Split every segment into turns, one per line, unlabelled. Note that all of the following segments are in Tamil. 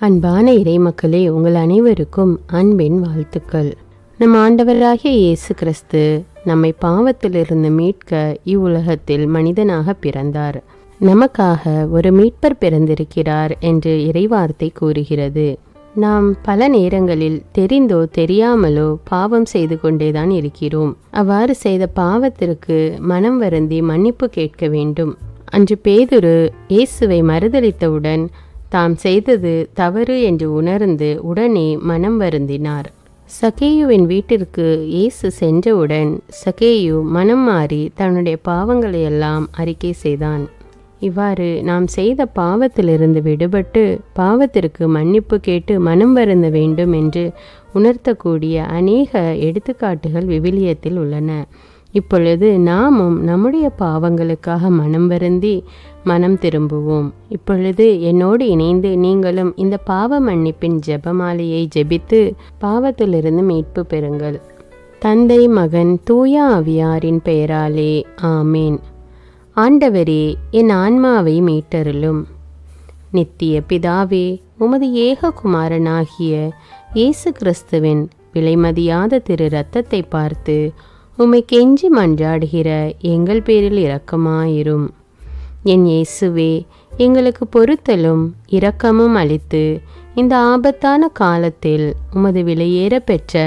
அன்பான இறைமக்களே, உங்கள் அனைவருக்கும் அன்பின் வாழ்த்துக்கள். நம் ஆண்டவராகிய இயேசு கிறிஸ்து நம்மை பாவத்திலிருந்து மீட்க இவ்வுலகத்தில் மனிதனாக பிறந்தார். நமக்காக ஒரு மீட்பர் பிறந்திருக்கிறார் என்று இறைவார்த்தை கூறுகிறது. நாம் பல நேரங்களில் தெரிந்தோ தெரியாமலோ பாவம் செய்து கொண்டேதான் இருக்கிறோம். அவ்வாறு செய்த பாவத்திற்கு மனம் வருந்தி மன்னிப்பு கேட்க வேண்டும். அன்று பேதுரு இயேசுவை மறுதலித்தவுடன் தாம் செய்தது தவறு என்று உணர்ந்து உடனே மனம் வருந்தினார். சகேயுவின் வீட்டிற்கு இயேசு சென்றவுடன் சகேயு மனம் மாறி தன்னுடைய பாவங்களையெல்லாம் அறிக்கை செய்தான். இவ்வாறு நாம் செய்த பாவத்திலிருந்து விடுபட்டு பாவத்திற்கு மன்னிப்பு கேட்டு மனம் வருந்த வேண்டும் என்று உணர்த்தக்கூடிய அநேக எடுத்துக்காட்டுகள் விவிலியத்தில் உள்ளன. இப்பொழுது நாமும் நம்முடைய பாவங்களுக்காக மனம் வருந்தி மனம் திரும்புவோம். இப்பொழுது என்னோடு இணைந்து நீங்களும் இந்த பாவ மன்னிப்பின் ஜெபமாலையை ஜெபித்து பாவத்திலிருந்து மீட்பு பெறுங்கள். தந்தை, மகன், தூய ஆவியாரின் பெயராலே ஆமேன். ஆண்டவரே, என் ஆன்மாவை மீட்டருளும். நித்திய பிதாவே, உமது ஏக குமாரனாகிய இயேசு கிறிஸ்துவின் விலைமதியாத திரு இரத்தத்தை பார்த்து உம்மை கெஞ்சி மன்றாடுகிற எங்கள் பேரில் இரக்கமாயிரும். என் இயேசுவே, எங்களுக்கு பொறுத்தலும் இரக்கமும் அளித்து இந்த ஆபத்தான காலத்தில் உமது விலையேற பெற்ற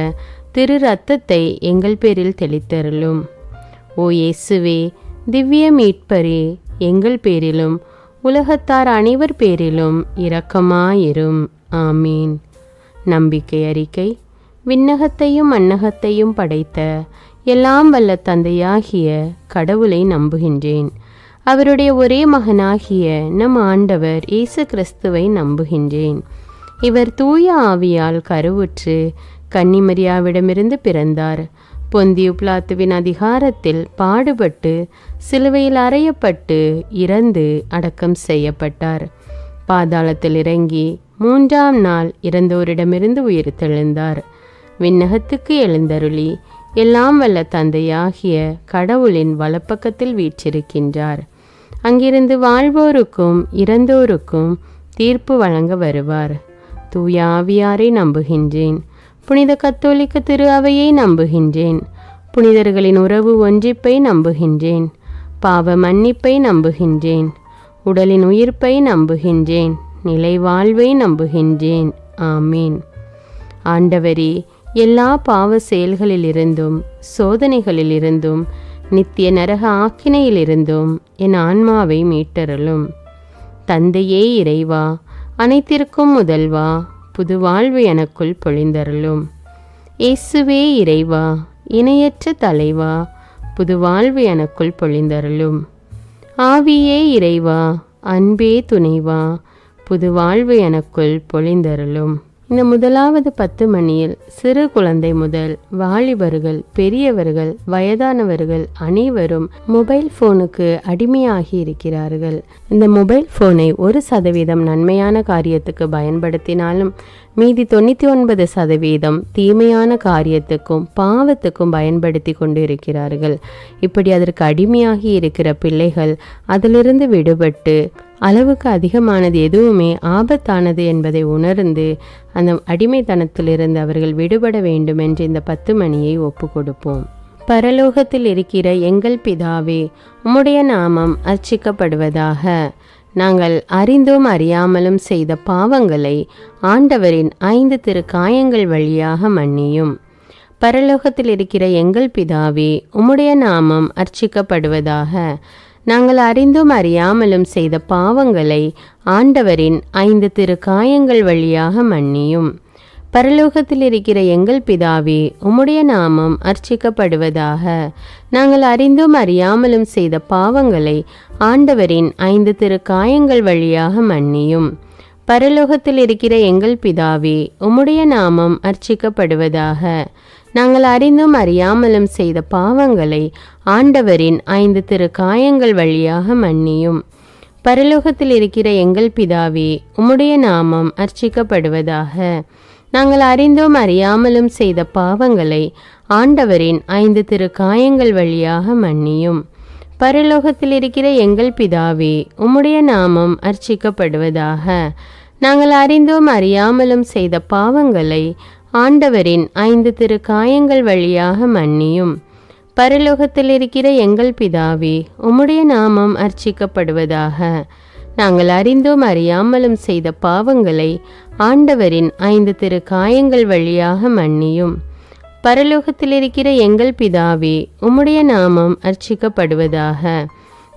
திரு இரத்தத்தை எங்கள் பேரில் தெளித்தருளும். ஓ இயேசுவே, திவ்ய மீட்பரே, எங்கள் பேரிலும் உலகத்தார் அனைவர் பேரிலும் இரக்கமாயிரும். ஆமீன். நம்பிக்கை அறிக்கை. விண்ணகத்தையும் மண்ணகத்தையும் படைத்த எல்லாம் வல்ல தந்தையாகிய கடவுளை நம்புகின்றேன். அவருடைய ஒரே மகனாகிய நம் ஆண்டவர் இயேசு கிறிஸ்துவை நம்புகின்றேன். இவர் தூய ஆவியால் கருவுற்று கன்னிமரியாவிடமிருந்து பிறந்தார். பொந்தியு பிலாத்துவின் அதிகாரத்தில் பாடுபட்டு சிலுவையில் அறையப்பட்டு இறந்து அடக்கம் செய்யப்பட்டார். பாதாளத்தில் இறங்கி 3ஆம் நாள் இறந்தோரிடமிருந்து உயிர்த்தெழுந்தார். விண்ணகத்துக்கு எழுந்தருளி எல்லாம் வல்ல தந்தையாகிய கடவுளின் வலப்பக்கத்தில் வீற்றிருக்கின்றார். அங்கிருந்து வாழ்வோருக்கும் இறந்தோருக்கும் தீர்ப்பு வழங்க வருவார். தூய ஆவியாரை நம்புகின்றேன். புனித கத்தோலிக்க திரு அவையை நம்புகின்றேன். புனிதர்களின் உறவு ஒன்றிப்பை நம்புகின்றேன். பாவ மன்னிப்பை நம்புகின்றேன். உடலின் உயிர்ப்பை நம்புகின்றேன். நிலை வாழ்வை நம்புகின்றேன். ஆமீன். ஆண்டவரே, எல்லா பாவ செயல்களிலிருந்தும் சோதனைகளிலிருந்தும் நித்திய நரக ஆக்கினையிலிருந்தும் என் ஆன்மாவை மீட்டருளும். தந்தையே இறைவா, அனைத்திற்கும் முதல்வா, புது வாழ்வு எனக்குள் பொழிந்தருளும். இயேசுவே இறைவா, இணையற்ற தலைவா, புது வாழ்வு எனக்குள் பொழிந்தருளும். ஆவியே இறைவா, அன்பே துணைவா, புது வாழ்வு எனக்குள் பொழிந்தருளும். இந்த முதலாவது 10 மணியில் சிறு குழந்தை முதல் வாலிபர்கள், பெரியவர்கள், வயதானவர்கள் அனைவரும் மொபைல் போனுக்கு அடிமையாகி இருக்கிறார்கள். இந்த மொபைல் போனை 1% நன்மையான காரியத்துக்கு பயன்படுத்தினாலும் மீதி 99% தீமையான காரியத்துக்கும் பாவத்துக்கும் பயன்படுத்தி கொண்டு இருக்கிறார்கள். இப்படி அதற்கு அடிமையாகி இருக்கிற பிள்ளைகள் அதிலிருந்து விடுபட்டு அளவுக்கு அதிகமானது எதுவுமே ஆபத்தானது என்பதை உணர்ந்து அந்த அடிமைத்தனத்திலிருந்து அவர்கள் விடுபட வேண்டும் என்று இந்த 10 மணியை ஒப்பு கொடுப்போம். பரலோகத்தில் இருக்கிற எங்கள் பிதாவே, உம்முடைய நாமம் அர்ச்சிக்கப்படுவதாக. நாங்கள் அறிந்தும் அறியாமலும் செய்த பாவங்களை ஆண்டவரின் 5 திருக்காயங்கள் வழியாக மன்னியும். பரலோகத்தில் இருக்கிற எங்கள் பிதாவே, உம்முடைய நாமம் அர்ச்சிக்கப்படுவதாக. நாங்கள் அறிந்தும் அறியாமலும் செய்த பாவங்களை ஆண்டவரின் 5 திருக்காயங்கள் வழியாக மன்னியும். பரலோகத்தில் இருக்கிற எங்கள் பிதாவே, உம்முடைய நாமம் அர்ச்சிக்கப்படுவதாக. நாங்கள் அறிந்தும் அறியாமலும் செய்த பாவங்களை ஆண்டவரின் 5 திருக்காயங்கள் வழியாக மன்னியும். பரலோகத்தில் இருக்கிற எங்கள் பிதாவே, உம்முடைய நாமம் அர்ச்சிக்கப்படுவதாக. நாங்கள் அறிந்தும் அறியாமலும் செய்த பாவங்களை ஆண்டவரின் 5 திருக்காயங்கள் வழியாக மன்னியும். பரலோகத்தில் இருக்கிற எங்கள் பிதாவே, உம்முடைய நாமம் அர்ச்சிக்கப்படுவதாக. நாங்கள் அறிந்தும் அறியாமலும் செய்த பாவங்களை ஆண்டவரின் 5 திருக்காயங்கள் வழியாக மன்னியும். பரலோகத்தில் இருக்கிற எங்கள் பிதாவே, உம்முடைய நாமம் அர்ச்சிக்கப்படுவதாக. நாங்கள் அறிந்தும் அறியாமலும் செய்த பாவங்களை ஆண்டவரின் 5 திரு காயங்கள் வழியாக மன்னியும். பரலோகத்தில் இருக்கிற எங்கள் பிதாவே, உம்முடைய நாமம் அர்ச்சிக்கப்படுவதாக. நாங்கள் அறிந்தும் அறியாமலும் செய்த பாவங்களை ஆண்டவரின் 5 திரு காயங்கள் வழியாக மன்னியும். பரலோகத்தில் இருக்கிற எங்கள் பிதாவே, உம்முடைய நாமம் அர்ச்சிக்கப்படுவதாக.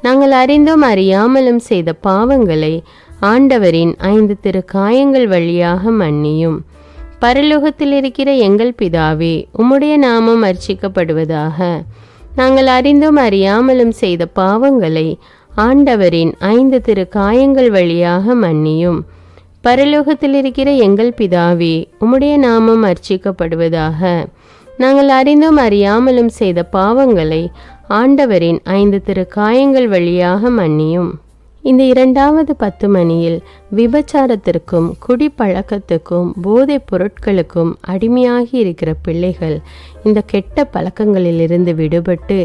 நாங்கள் அறிந்தும் அறியாமலும் செய்த பாவங்களை ஆண்டவரின் 5 திரு காயங்கள் வழியாக மன்னியும். பரலோகத்தில் இருக்கிற எங்கள் பிதாவே, உம்முடைய நாமம் அர்ச்சிக்கப்படுவதாக. நாங்கள் அறிந்தும் அறியாமலும் செய்த பாவங்களை ஆண்டவரின் 5 திரு காயங்கள் வழியாக மன்னியும். பரலோகத்தில் இருக்கிற எங்கள் பிதாவே, உம்முடைய நாமம் அர்ச்சிக்கப்படுவதாக. நாங்கள் அறிந்தும் அறியாமலும் செய்த பாவங்களை ஆண்டவரின் 5 திரு காயங்கள் வழியாக மன்னியும். இந்த 2வது 10 மணியில் விபச்சாரத்திற்கும் குடிப்பழக்கத்துக்கும் போதைப் பொருட்களுக்கும் அடிமையாகி இருக்கிற பிள்ளைகள் இந்த கெட்ட பழக்கங்களிலிருந்து விடுபட்டு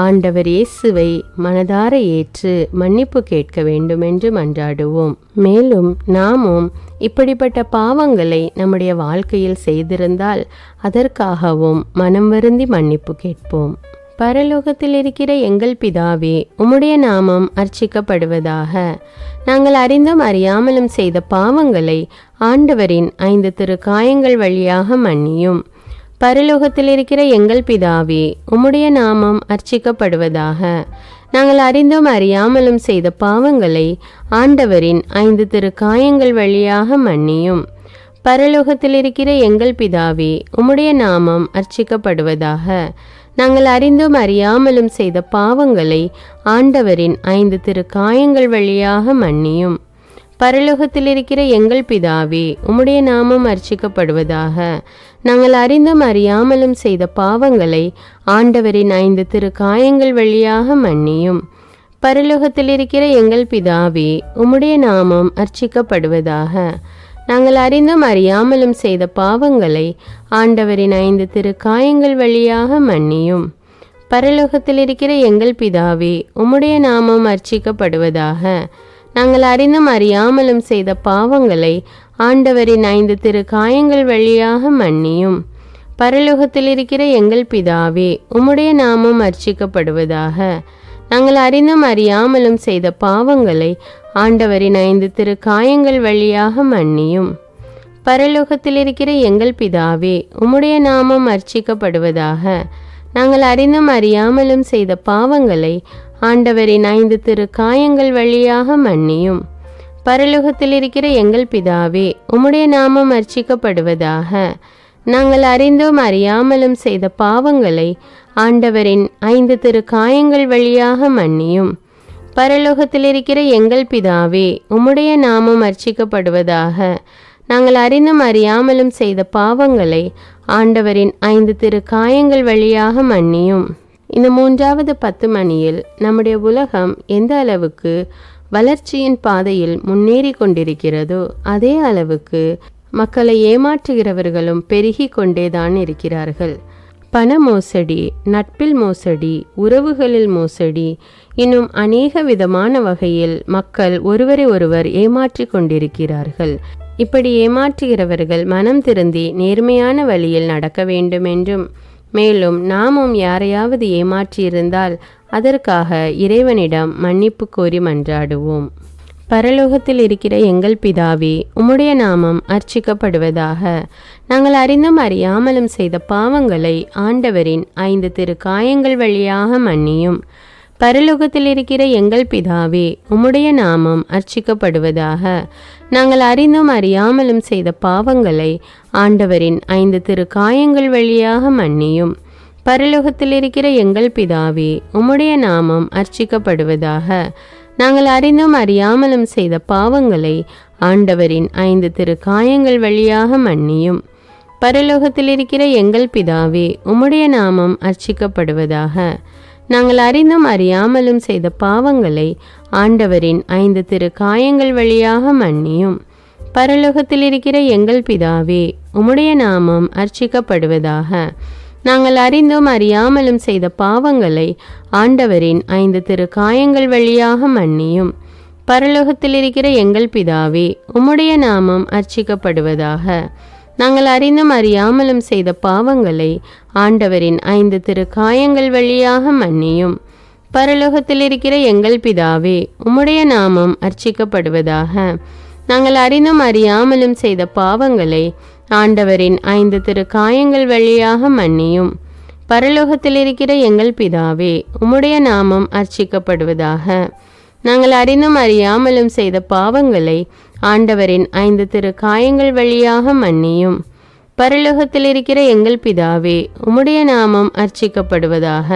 ஆண்டவர் இயேசுவை மனதார ஏற்று மன்னிப்பு கேட்க வேண்டும் என்று மன்றாடுவோம். மேலும் நாமும் இப்படிப்பட்ட பாவங்களை நம்முடைய வாழ்க்கையில் செய்திருந்தால் அதற்காகவும் மனம் வருந்தி மன்னிப்பு கேட்போம். பரலோகத்தில் இருக்கிற எங்கள் பிதாவே, உம்முடைய நாமம் அர்ச்சிக்கப்படுவதாக. நாங்கள் அறிந்தும் அறியாமலும் செய்த பாவங்களை ஆண்டவரின் 5 திரு காயங்கள் வழியாக மன்னியும். பரலோகத்தில் இருக்கிற எங்கள் பிதாவே, உம்முடைய நாமம் அர்ச்சிக்கப்படுவதாக. நாங்கள் அறிந்தும் அறியாமலும் செய்த பாவங்களை ஆண்டவரின் 5 திரு காயங்கள் வழியாக மன்னியும். பரலோகத்தில் இருக்கிற எங்கள் பிதாவே, உம்முடைய நாமம் அர்ச்சிக்கப்படுவதாக. நாங்கள் அறிந்தும் அறியாமலும் செய்த பாவங்களை ஆண்டவரின் 5 திரு காயங்கள் வழியாக மன்னியும். பரலோகத்தில் இருக்கிற எங்கள் பிதாவே, உம்முடைய நாமம் அர்ச்சிக்கப்படுவதாக. நாங்கள் அறிந்தும் அறியாமலும் செய்த பாவங்களை ஆண்டவரின் 5 திரு காயங்கள் வழியாக மன்னியும். பரலோகத்தில் இருக்கிற எங்கள் பிதாவே, உம்முடைய நாமம் அர்ச்சிக்கப்படுவதாக. நாங்கள் அறிந்தும் அறியாமலும் செய்த பாவங்களை ஆண்டவரின் 5 திரு காயங்கள் வழியாக மன்னியும். பரலோகத்தில் இருக்கிற எங்கள் பிதாவே, உம்முடைய நாமம் அர்ச்சிக்கப்படுவதாக. நாங்கள் அறிந்தும் அறியாமலும் செய்த பாவங்களை ஆண்டவரின் 5 திரு காயங்கள் வழியாக மன்னியும். பரலோகத்தில் இருக்கிற எங்கள் பிதாவே, உம்முடைய நாமம் அர்ச்சிக்கப்படுவதாக. நாங்கள் அறிந்தும் அறியாமலும் செய்த பாவங்களை ஆண்டவரின் 5 திரு காயங்கள் வழியாக மன்னியும். பரலோகத்தில் இருக்கிற எங்கள் பிதாவே, உம்முடைய நாமம் அர்ச்சிக்கப்படுவதாக. நாங்கள் அறிந்தும் அறியாமலும் செய்த பாவங்களை ஆண்டவரின் 5 திரு காயங்கள் வழியாக மன்னியும். பரலோகத்தில் இருக்கிற எங்கள் பிதாவே, உம்முடைய நாமம் அர்ச்சிக்கப்படுவதாக. நாங்கள் அறிந்தும் அறியாமலும் செய்த பாவங்களை ஆண்டவரின் 5 திரு காயங்கள் வழியாக மன்னியும். பரலோகத்தில் இருக்கிற எங்கள் பிதாவே, உம்முடைய நாமம் அர்ச்சிக்கப்படுவதாக. நாங்கள் அறிந்தும் அறியாமலும் செய்த பாவங்களை ஆண்டவரின் 5 திரு காயங்கள் வழியாக மன்னியும். இந்த 3வது 10 மணியில் நம்முடைய உலகம் எந்த அளவுக்கு வளர்ச்சியின் பாதையில் முன்னேறி கொண்டிருக்கிறதோ அதே அளவுக்கு மக்களை ஏமாற்றுகிறவர்களும் பெருகி கொண்டேதான் இருக்கிறார்கள். பண மோசடி, நட்பில் மோசடி, உறவுகளில் மோசடி, இன்னும் அநேக விதமான வகையில் மக்கள் ஒருவரை ஒருவர் ஏமாற்றி கொண்டிருக்கிறார்கள். இப்படி ஏமாற்றுகிறவர்கள் மனம் திருந்தி நேர்மையான வழியில் நடக்க வேண்டும் என்றும், மேலும் நாமும் யாரையாவது ஏமாற்றியிருந்தால் அதற்காக இறைவனிடம் மன்னிப்பு கோரி மன்றாடுவோம். பரலோகத்தில் இருக்கிற எங்கள் பிதாவே, உம்முடைய நாமம் அர்ச்சிக்கப்படுவதாக. நாங்கள் அறிந்தும் அறியாமலும் செய்த பாவங்களை ஆண்டவரின் 5 திரு காயங்கள் வழியாக மன்னியும். பரலோகத்தில் இருக்கிற எங்கள் பிதாவே, உம்முடைய நாமம் அர்ச்சிக்கப்படுவதாக. நாங்கள் அறிந்தும் அறியாமலும் செய்த பாவங்களை ஆண்டவரின் 5 திரு காயங்கள் வழியாக மன்னியும். பரலோகத்தில் இருக்கிற எங்கள் பிதாவே, உம்முடைய நாமம் அர்ச்சிக்கப்படுவதாக. நாங்கள் அறிந்தும் அறியாமலும் செய்த பாவங்களை ஆண்டவரின் 5 திரு காயங்கள் வழியாக மன்னியும். பரலோகத்தில் இருக்கிற எங்கள் பிதாவே, உம்முடைய நாமம் அர்ச்சிக்கப்படுவதாக. நாங்கள் அறிந்தும் அறியாமலும் செய்த பாவங்களை ஆண்டவரின் 5 திரு காயங்கள் வழியாக மன்னியும். பரலோகத்தில் இருக்கிற எங்கள் பிதாவே, உம்முடைய நாமம் அர்ச்சிக்கப்படுவதாக. நாங்கள் அறிந்தும் அறியாமலும் செய்த பாவங்களை ஆண்டவரின் 5 திரு காயங்கள் வழியாக மன்னியும். பரலோகத்தில் இருக்கிற எங்கள் பிதாவே, உம்முடைய நாமம் அர்ச்சிக்கப்படுவதாக. நாங்கள் அறிந்தும் அறியாமலும் செய்த பாவங்களை ஆண்டவரின் 5 திருக்காயங்கள் வழியாக மன்னியும். பரலோகத்தில் இருக்கிற எங்கள் பிதாவே, உம்முடைய நாமம் அர்ச்சிக்கப்படுவதாக. நாங்கள் அறிந்தும் அறியாமலும் செய்த பாவங்களை ஆண்டவரின் 5 திருக்காயங்கள் வழியாக மன்னியும். பரலோகத்தில் இருக்கிற எங்கள் பிதாவே, உம்முடைய நாமம் அர்ச்சிக்கப்படுவதாக. நாங்கள் அறிந்தும் அறியாமலும் செய்த பாவங்களை ஆண்டவரின் 5 திருக்காயங்கள் வழியாக மன்னியும். பரலோகத்தில் இருக்கிற எங்கள் பிதாவே, உம்முடைய நாமம் அர்ச்சிக்கப்படுவதாக.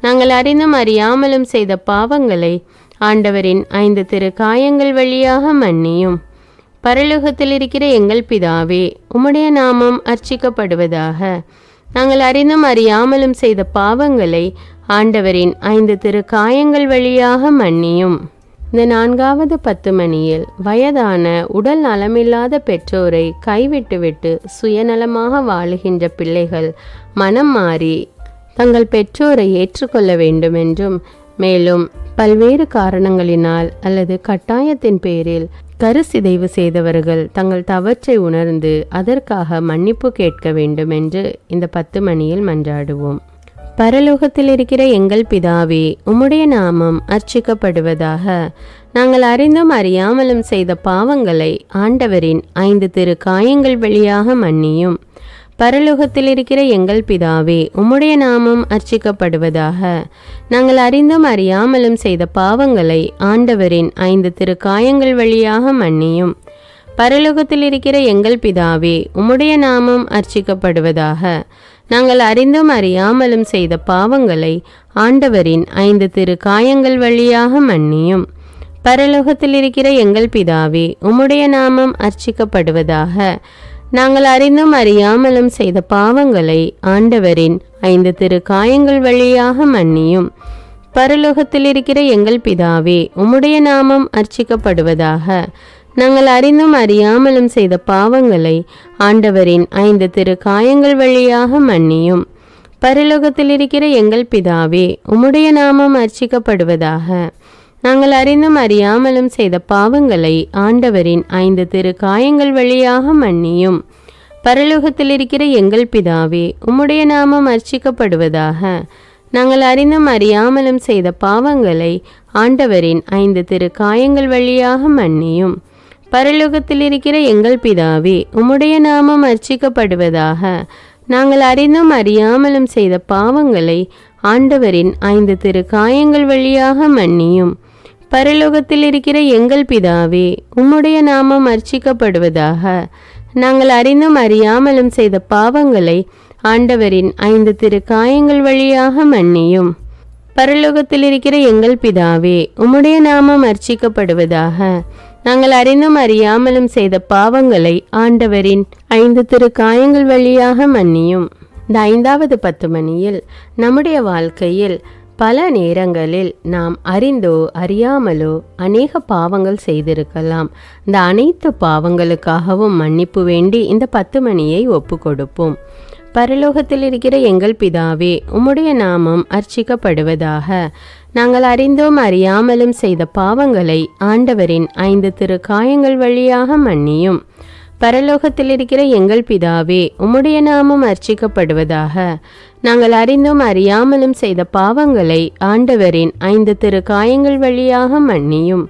நாங்கள் அறிந்தும் அறியாமலும் செய்த பாவங்களை ஆண்டவரின் 5 திருக்காயங்கள் வழியாக மன்னியும். பரலோகத்தில் இருக்கிற எங்கள் பிதாவே, உம்முடைய நாமம் அர்ச்சிக்கப்படுவதாக. நாங்கள் அறிந்தும் அறியாமலும் செய்த பாவங்களை ஆண்டவரின் 5 திருக்காயங்கள் வழியாக மன்னியும். இந்த 4வது 10 மணியில் வயதான உடல் நலமில்லாத பெற்றோரை கைவிட்டுவிட்டு சுயநலமாக வாழுகின்ற பிள்ளைகள் மனம் மாறி தங்கள் பெற்றோரை ஏற்றுக்கொள்ள வேண்டும் என்றும், மேலும் பல்வேறு காரணங்களினால் அல்லது கட்டாயத்தின் பேரில் கருசிதைவு செய்தவர்கள் தங்கள் தவற்றை உணர்ந்து அதற்காக மன்னிப்பு கேட்க வேண்டும் என்று இந்த 10 மணியில் மன்றாடுவோம். பரலோகத்தில் இருக்கிற எங்கள் பிதாவே, உம்முடைய நாமம் அர்ச்சிக்கப்படுவதாக. நாங்கள் அறிந்தும் அறியாமலும் செய்த பாவங்களை ஆண்டவரின் 5 திருக்காயங்கள் வழியாக மன்னியும். பரலோகத்தில் இருக்கிற எங்கள் பிதாவே, உம்முடைய நாமம் அர்ச்சிக்கப்படுவதாக. நாங்கள் அறிந்தும் அறியாமலும் செய்த பாவங்களை ஆண்டவரின் 5 திருக்காயங்கள் வழியாக மன்னியும். பரலோகத்தில் இருக்கிற எங்கள் பிதாவே, உம்முடைய நாமம் அர்ச்சிக்கப்படுவதாக. நாங்கள் அறிந்தும் அறியாமலும் செய்த பாவங்களை ஆண்டவரின் 5 திருக்காயங்கள் வழியாக மன்னியும். பரலோகத்தில் இருக்கிற எங்கள் பிதாவே, உம்முடைய நாமம் அர்ச்சிக்கப்படுவதாக. நாங்கள் அறிந்தும் அறியாமலும் செய்த பாவங்களை ஆண்டவரின் 5 திருக்காயங்கள் வழியாக மன்னியும். பரலோகத்தில் இருக்கிற எங்கள் பிதாவே, உம்முடைய நாமம் அர்ச்சிக்கப்படுவதாக. நாங்கள் அறிந்தும் அறியாமலும் செய்த பாவங்களை ஆண்டவரின் 5 திருக்காயங்கள் வழியாக மன்னியும். பரலோகத்தில் இருக்கிற எங்கள் பிதாவே, உம்முடைய நாமம் அர்ச்சிக்கப்படுவதாக. நாங்கள் அறிந்தும் அறியாமலும் செய்த பாவங்களை ஆண்டவரின் 5 திருக்காயங்கள் வழியாக மன்னியும். பரலோகத்தில் இருக்கிற எங்கள் பிதாவே, உம்முடைய நாமம் அர்ச்சிக்கப்படுவதாக. நாங்கள் அறிந்தும் அறியாமலும் செய்த பாவங்களை ஆண்டவரின் 5 திருக்காயங்கள் வழியாக மன்னியும். பரலோகத்தில் இருக்கிற எங்கள் பிதாவே, உம்முடைய நாமம் அர்ச்சிக்கப்படுவதாக. நாங்கள் அறிந்தும் அறியாமலும் செய்த பாவங்களை ஆண்டவரின் 5 திருக்காயங்கள் வழியாக மன்னியும். பரலோகத்தில் இருக்கிற எங்கள் பிதாவே, உம்முடைய நாமம் அர்ச்சிக்கப்படுவதாக. நாங்கள் அறிந்தும் அறியாமலும் செய்த பாவங்களை ஆண்டவரின் 5 திருக்காயங்கள் வழியாக மன்னியும். பரலோகத்தில் இருக்கிற எங்கள் பிதாவே, உம்முடைய நாமம் அர்ச்சிக்கப்படுவதாக. நாங்கள் அறிந்தும் அறியாமலும் செய்த பாவங்களை ஆண்டவரின் 5 திருக்காயங்கள் வழியாக மன்னியும். இந்த 5வது 10 மணியில் நம்முடைய வாழ்க்கையில் பல நேரங்களில் நாம் அறிந்தோ அறியாமலோ அநேக பாவங்கள் செய்திருக்கலாம். இந்த அனைத்து பாவங்களுக்காகவும் மன்னிப்பு வேண்டி இந்த 10 மணியை ஒப்பு கொடுப்போம். பரலோகத்தில் இருக்கிற எங்கள் பிதாவே, உம்முடைய நாமம் அர்ச்சிக்கப்படுவதாக. நாங்கள் அறிந்தோம் அறியாமலும் செய்த பாவங்களை ஆண்டவரின் 5 திருக்காயங்கள் வழியாக மன்னியும். பரலோகத்தில் இருக்கிற எங்கள் பிதாவே, உம்முடைய நாமம் அர்ச்சிக்கப்படுவதாக. நாங்கள் அறிந்தும் அறியாமலும் செய்த பாவங்களை ஆண்டவரின் 5 திருக்காயங்கள் வழியாக மன்னியும்.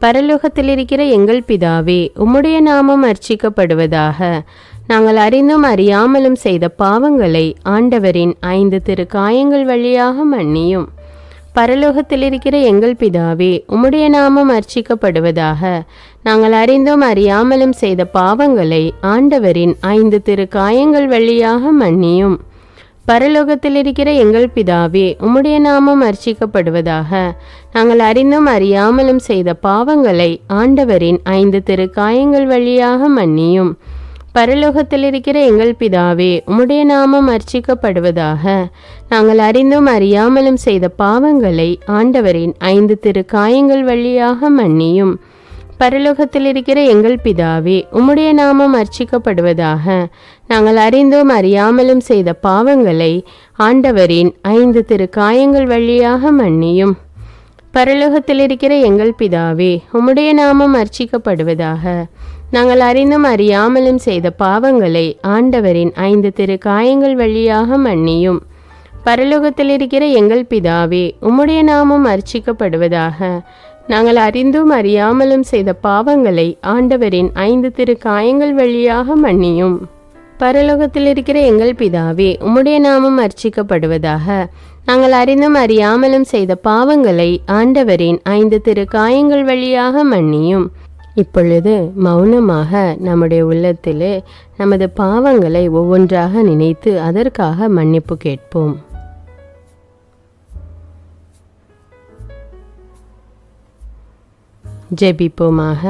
பரலோகத்தில் இருக்கிற எங்கள் பிதாவே, உம்முடைய நாமம் அர்ச்சிக்கப்படுவதாக. நாங்கள் அறிந்தும் அறியாமலும் செய்த பாவங்களை ஆண்டவரின் 5 திருக்காயங்கள் வழியாக மன்னியும். பரலோகத்தில் இருக்கிற எங்கள் பிதாவே, உம்முடைய நாமம் அர்ச்சிக்கப்படுவதாக. நாங்கள் அறிந்தும் அறியாமலும் செய்த பாவங்களை ஆண்டவரின் 5 திருக்காயங்கள் வழியாக மன்னியும். பரலோகத்தில் இருக்கிற எங்கள் பிதாவே, உம்முடைய நாமம் அர்ச்சிக்கப்படுவதாக. நாங்கள் அறிந்தும் அறியாமலும் செய்த பாவங்களை ஆண்டவரின் 5 திருக்காயங்கள் வழியாக மன்னியும். பரலோகத்தில் இருக்கிற எங்கள் பிதாவே, உம்முடைய நாமம் அர்ச்சிக்கப்படுவதாக. நாங்கள் அறிந்தும் அறியாமலும் செய்த பாவங்களை ஆண்டவரின் 5 திருக்காயங்கள் வழியாக மன்னியும். பரலோகத்தில் இருக்கிற எங்கள் பிதாவே, உம்முடைய நாமம் அர்ச்சிக்கப்படுவதாக. நாங்கள் அறிந்தும் அறியாமலும் செய்த பாவங்களை ஆண்டவரின் 5 திருக்காயங்கள் வழியாக மன்னியும். பரலோகத்தில் இருக்கிற எங்கள் பிதாவே, உம்முடைய நாமம் அர்ச்சிக்கப்படுவதாக. நாங்கள் அறிந்தும் அறியாமலும் செய்த பாவங்களை ஆண்டவரின் 5 திரு காயங்கள் வழியாக மன்னியும். பரலோகத்தில் இருக்கிற எங்கள் பிதாவே, உம்முடைய நாமம் அர்ச்சிக்கப்படுவதாக. நாங்கள் அறிந்தும் அறியாமலும் செய்த பாவங்களை ஆண்டவரின் 5 திரு காயங்கள் வழியாக மன்னியும். பரலோகத்தில் இருக்கிற எங்கள் பிதாவே, உம்முடைய நாமம் அர்ச்சிக்கப்படுவதாக. நாங்கள் அறிந்தும் அறியாமலும் செய்த பாவங்களை ஆண்டவரின் 5 திரு காயங்கள் வழியாக மன்னியும். இப்பொழுது மௌனமாக நம்முடைய உள்ளத்திலே நமது பாவங்களை ஒவ்வொன்றாக நினைத்து அதற்காக மன்னிப்பு கேட்போம். ஜெபிப்போமாக.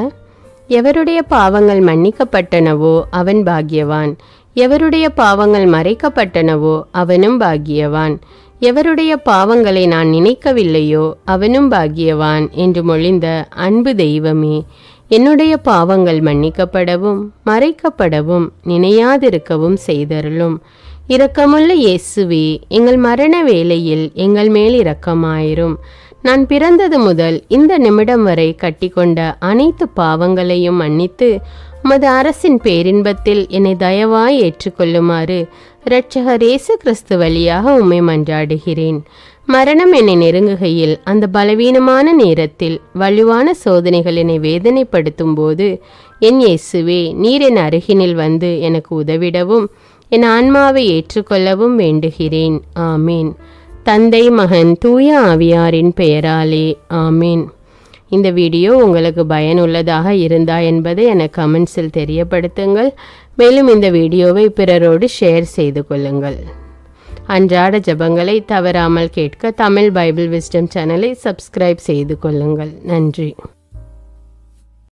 எவருடைய பாவங்கள் மன்னிக்கப்பட்டனவோ அவன் பாக்கியவான். எவருடைய பாவங்கள் மறைக்கப்பட்டனவோ அவனும் பாக்கியவான். எவருடைய பாவங்களை நான் நினைக்கவில்லையோ அவனும் பாக்கியவான் என்று மொழிந்த அன்பு தெய்வமே, என்னுடைய பாவங்கள் மன்னிக்கப்படவும் மறைக்கப்படவும் நினையாதிருக்கவும் செய்தருளும். இரக்கமுள்ள இயேசுவே, எங்கள் மரண வேளையில் எங்கள் மேல் இரக்கமாயிரும். நான் பிறந்தது முதல் இந்த நிமிடம் வரை கட்டிக்கொண்ட அனைத்து பாவங்களையும் மன்னித்து உமது அரசின் பேரின்பத்தில் என்னை தயவாய் ஏற்றுக்கொள்ளுமாறு இரட்சகர் இயேசு கிறிஸ்து வழியாக உம்மை மன்றாடுகிறேன். மரணம் என்னை நெருங்குகையில் அந்த பலவீனமான நேரத்தில் வலுவான சோதனைகள் என்னை வேதனைப்படுத்தும் போது என் இயேசுவே, நீர் என் அருகினில் வந்து எனக்கு உதவிடவும் என் ஆன்மாவை ஏற்றுக்கொள்ளவும் வேண்டுகிறேன். ஆமீன். தந்தை, மகன், தூய ஆவியாரின் பெயராலே ஆமீன். இந்த வீடியோ உங்களுக்கு பயனுள்ளதாக இருந்தா என்பதை எனக்கு கமெண்ட்ஸில் தெரியப்படுத்துங்கள். மேலும் இந்த வீடியோவை பிறரோடு ஷேர் செய்து கொள்ளுங்கள். அன்றாட ஜெபங்களை தவறாமல் கேட்க தமிழ் பைபிள் விஸ்டம் சேனலை சப்ஸ்கிரைப் செய்து கொள்ளுங்கள். நன்றி.